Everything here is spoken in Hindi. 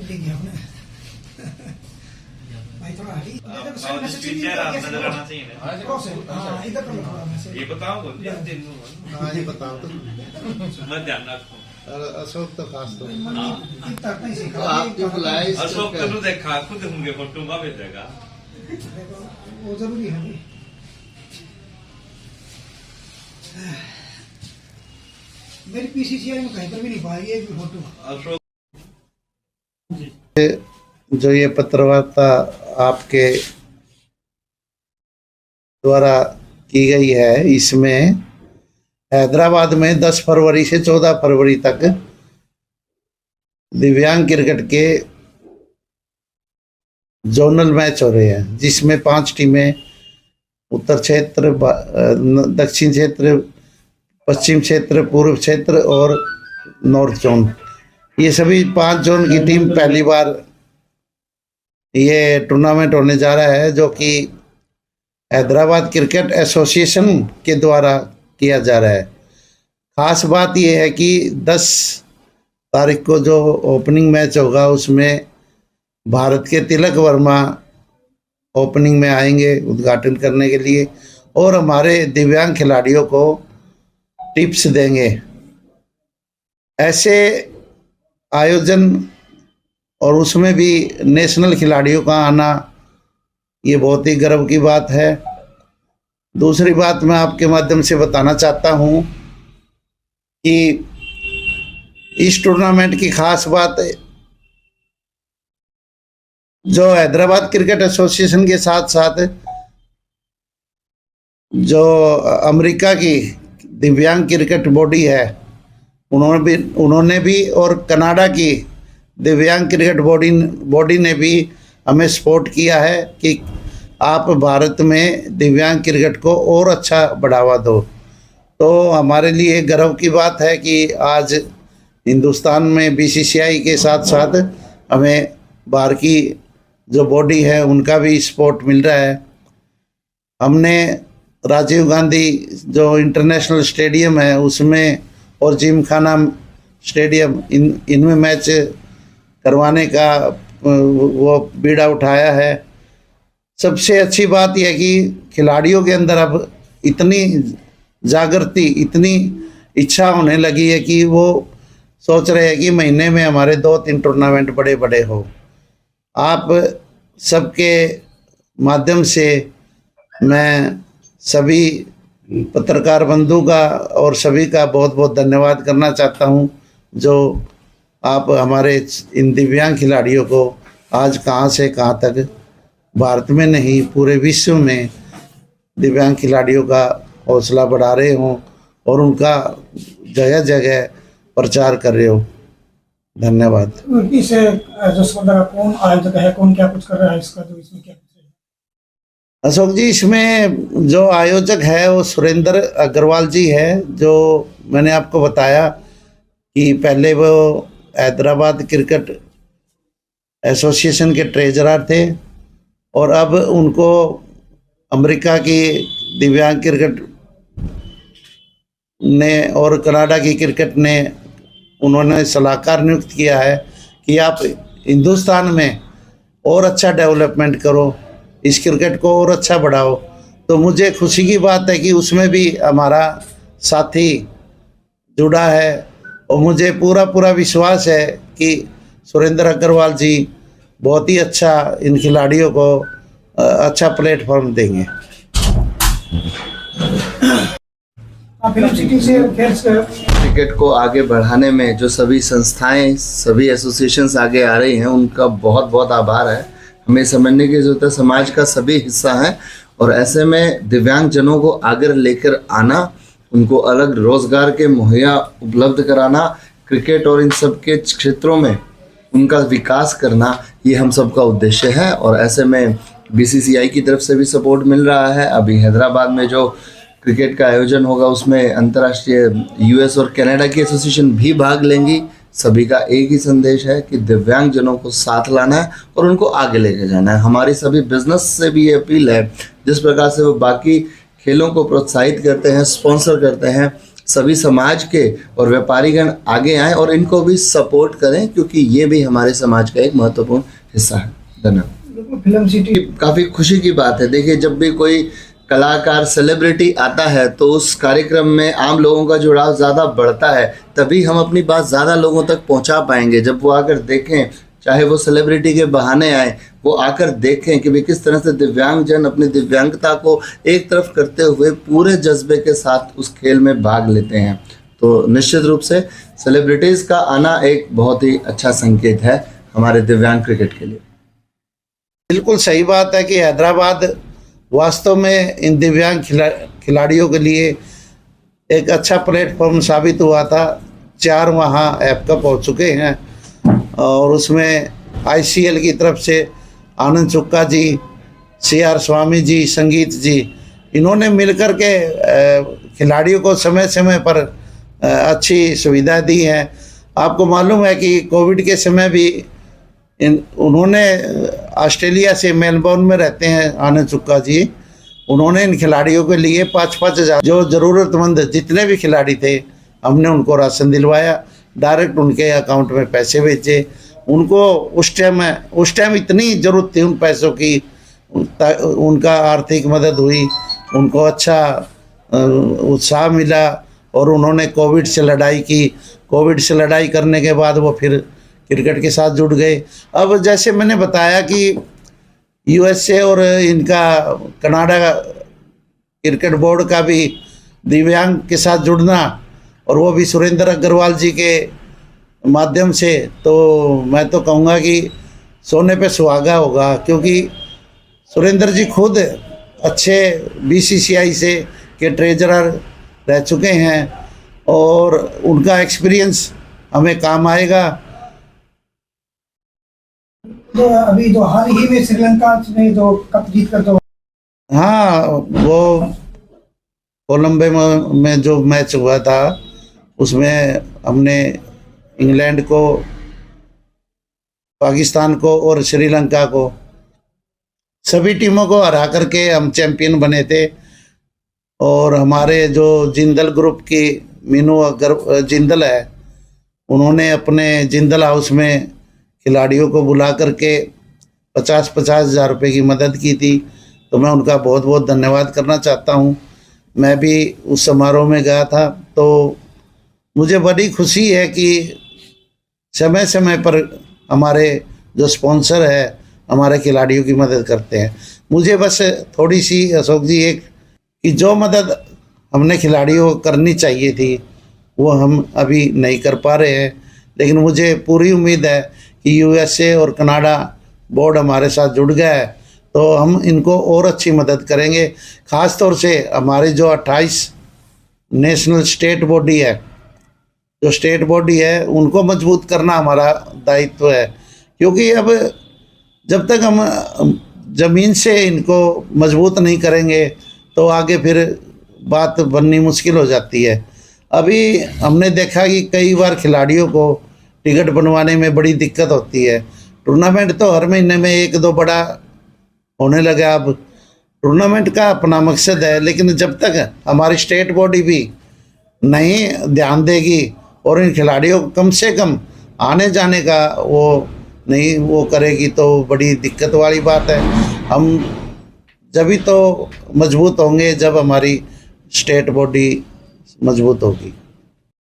ठीक है आपने भाई थोड़ा हटी चेहरा नजर आना चाहिए ना। हाँ इधर पर थोड़ा मैसेज ये बताओ को हाँ ये बताओ तो मैं ध्यान रखूं। अशोक तो खास तो इतना नहीं तो सीखा आप जो बुलाए अशोक तो देखा खुद होंगे फोटो में भेजेगा। वो जरूरी है मेरी पीसीसीआई में कहीं पर भी नहीं पाएगी एक भी फोटो। अशोक जो ये पत्रवार्ता आपके द्वारा की गई है, इसमें हैदराबाद में 10 फरवरी से 14 फरवरी तक दिव्यांग क्रिकेट के जोनल मैच हो रहे हैं, जिसमें 5 टीमें उत्तर क्षेत्र, दक्षिण क्षेत्र, पश्चिम क्षेत्र, पूर्व क्षेत्र और नॉर्थ जोन, ये सभी 5 जोन की टीम पहली बार ये टूर्नामेंट होने जा रहा है, जो कि हैदराबाद क्रिकेट एसोसिएशन के द्वारा किया जा रहा है। खास बात यह है कि 10 तारीख को जो ओपनिंग मैच होगा उसमें भारत के तिलक वर्मा ओपनिंग में आएंगे उद्घाटन करने के लिए और हमारे दिव्यांग खिलाड़ियों को टिप्स देंगे। ऐसे आयोजन और उसमें भी नेशनल खिलाड़ियों का आना ये बहुत ही गर्व की बात है। दूसरी बात मैं आपके माध्यम से बताना चाहता हूँ कि इस टूर्नामेंट की खास बात जो हैदराबाद क्रिकेट एसोसिएशन के साथ साथ जो अमेरिका की दिव्यांग क्रिकेट बॉडी है उन्होंने भी और कनाडा की दिव्यांग क्रिकेट बॉडी ने भी हमें सपोर्ट किया है कि आप भारत में दिव्यांग क्रिकेट को और अच्छा बढ़ावा दो। तो हमारे लिए गर्व की बात है कि आज हिंदुस्तान में बीसीसीआई के साथ साथ हमें बाहर की जो बॉडी है उनका भी सपोर्ट मिल रहा है। हमने राजीव गांधी जो इंटरनेशनल स्टेडियम है उसमें और जिमखाना स्टेडियम इनमें मैच करवाने का वो बीड़ा उठाया है। सबसे अच्छी बात यह कि खिलाड़ियों के अंदर अब इतनी जागृति, इतनी इच्छा होने लगी है कि वो सोच रहे हैं कि महीने में हमारे 2-3 टूर्नामेंट बड़े बड़े हो। आप सबके माध्यम से मैं सभी पत्रकार बंधु का और सभी का बहुत बहुत धन्यवाद करना चाहता हूं, जो आप हमारे इन दिव्यांग खिलाड़ियों को आज कहां से कहां तक भारत में नहीं पूरे विश्व में दिव्यांग खिलाड़ियों का हौसला बढ़ा रहे हो और उनका जगह जगह प्रचार कर रहे हो। धन्यवाद। इस जो स्पर्धा कौन आयोजक है, कौन क्या कुछ कर रहा है, इसका जो इसमें क्या कुछ है? अशोक जी, इसमें जो आयोजक है वो सुरेंद्र अग्रवाल जी है, जो मैंने आपको बताया कि पहले वो हैदराबाद क्रिकेट एसोसिएशन के ट्रेजरर थे और अब उनको अमेरिका की दिव्यांग क्रिकेट ने और कनाडा की क्रिकेट ने उन्होंने सलाहकार नियुक्त किया है कि आप हिंदुस्तान में और अच्छा डेवलपमेंट करो, इस क्रिकेट को और अच्छा बढ़ाओ। तो मुझे खुशी की बात है कि उसमें भी हमारा साथी जुड़ा है और मुझे पूरा विश्वास है कि सुरेंद्र अग्रवाल जी बहुत ही अच्छा इन खिलाड़ियों को अच्छा प्लेटफॉर्म देंगे। क्रिकेट को आगे बढ़ाने में जो सभी संस्थाएं, सभी एसोसिएशंस आगे आ रही हैं, उनका बहुत बहुत आभार है। हमें समझने की जरूरत है, समाज का सभी हिस्सा है और ऐसे में दिव्यांग जनों को आगे लेकर आना, उनको अलग रोजगार के मुहैया उपलब्ध कराना, क्रिकेट और इन सब के क्षेत्रों में उनका विकास करना, ये हम सबका उद्देश्य है। और ऐसे में बीसीसीआई की तरफ से भी सपोर्ट मिल रहा है। अभी हैदराबाद में जो क्रिकेट का आयोजन होगा उसमें अंतर्राष्ट्रीय यूएस और कनाडा की एसोसिएशन भी भाग लेंगी। सभी का एक ही संदेश है कि दिव्यांग जनों को साथ लाना है और उनको आगे लेके जाना है। हमारी सभी बिजनेस से भी ये अपील है, जिस प्रकार से वो बाकी खेलों को प्रोत्साहित करते हैं, स्पॉन्सर करते हैं, सभी समाज के और व्यापारीगण आगे आएं और इनको भी सपोर्ट करें, क्योंकि ये भी हमारे समाज का एक महत्वपूर्ण हिस्सा है। धन्यवाद। फिल्म सिटी काफ़ी खुशी की बात है। देखिए, जब भी कोई कलाकार सेलिब्रिटी आता है तो उस कार्यक्रम में आम लोगों का जुड़ाव ज़्यादा बढ़ता है, तभी हम अपनी बात ज़्यादा लोगों तक पहुंचा पाएंगे। जब वो आकर देखें, चाहे वो सेलिब्रिटी के बहाने आए, वो आकर देखें कि भाई किस तरह से दिव्यांगजन अपनी दिव्यांगता को एक तरफ करते हुए पूरे जज्बे के साथ उस खेल में भाग लेते हैं, तो निश्चित रूप से सेलिब्रिटीज़ का आना एक बहुत ही अच्छा संकेत है हमारे दिव्यांग क्रिकेट के लिए। बिल्कुल सही बात है कि हैदराबाद वास्तव में इन दिव्यांग खिलाड़ियों के लिए एक अच्छा प्लेटफॉर्म साबित हुआ था। 4 वहाँ ऐप कप हो चुके हैं और उसमें ICL की तरफ से आनंद चुक्का जी, CR स्वामी जी, संगीत जी, इन्होंने मिलकर के खिलाड़ियों को समय समय पर अच्छी सुविधा दी है। आपको मालूम है कि कोविड के समय भी उन्होंने ऑस्ट्रेलिया से मेलबोर्न में रहते हैं आनंद चुक्का जी, उन्होंने इन खिलाड़ियों के लिए 5-5 हज़ार जो ज़रूरतमंद जितने भी खिलाड़ी थे हमने उनको राशन दिलवाया, डायरेक्ट उनके अकाउंट में पैसे भेजे। उनको उस टाइम इतनी ज़रूरत थी उन पैसों की, उनका आर्थिक मदद हुई, उनको अच्छा उत्साह मिला और उन्होंने कोविड से लड़ाई की। कोविड से लड़ाई करने के बाद वो फिर क्रिकेट के साथ जुड़ गए। अब जैसे मैंने बताया कि USA और इनका कनाडा क्रिकेट बोर्ड का भी दिव्यांग के साथ जुड़ना, और वो भी सुरेंद्र अग्रवाल जी के माध्यम से, तो मैं तो कहूँगा कि सोने पे सुहागा होगा, क्योंकि सुरेंद्र जी खुद अच्छे BCCI से के ट्रेजरर रह चुके हैं और उनका एक्सपीरियंस हमें काम आएगा। तो अभी जो हाल ही में श्रीलंका में जो कप जीत कर जो हाँ, वो कोलंबो में जो मैच हुआ था उसमें हमने इंग्लैंड को, पाकिस्तान को और श्रीलंका को, सभी टीमों को हरा करके हम चैंपियन बने थे। और हमारे जो जिंदल ग्रुप की मीनू जिंदल है, उन्होंने अपने जिंदल हाउस में खिलाड़ियों को बुला करके 50-50 हज़ार रुपये की मदद की थी, तो मैं उनका बहुत बहुत धन्यवाद करना चाहता हूँ। मैं भी उस समारोह में गया था, तो मुझे बड़ी खुशी है कि समय समय पर हमारे जो स्पॉन्सर है हमारे खिलाड़ियों की मदद करते हैं। मुझे बस थोड़ी सी अशोक जी एक कि जो मदद हमने खिलाड़ियों को करनी चाहिए थी वो हम अभी नहीं कर पा रहे हैं, लेकिन मुझे पूरी उम्मीद है कि USA और कनाडा बोर्ड हमारे साथ जुड़ गया है तो हम इनको और अच्छी मदद करेंगे। ख़ास तौर से हमारे जो 28 नेशनल स्टेट बॉडी है, जो स्टेट बॉडी है उनको मजबूत करना हमारा दायित्व है, क्योंकि अब जब तक हम ज़मीन से इनको मजबूत नहीं करेंगे तो आगे फिर बात बननी मुश्किल हो जाती है। अभी हमने देखा कि कई बार खिलाड़ियों को टिकट बनवाने में बड़ी दिक्कत होती है। टूर्नामेंट तो हर महीने में 1-2 बड़ा होने लगा। अब टूर्नामेंट का अपना मकसद है, लेकिन जब तक हमारी स्टेट बॉडी भी नहीं ध्यान देगी और इन खिलाड़ियों को कम से कम आने जाने का वो करेगी तो बड़ी दिक्कत वाली बात है। हम जब ही तो मजबूत होंगे जब हमारी स्टेट बॉडी मजबूत होगी।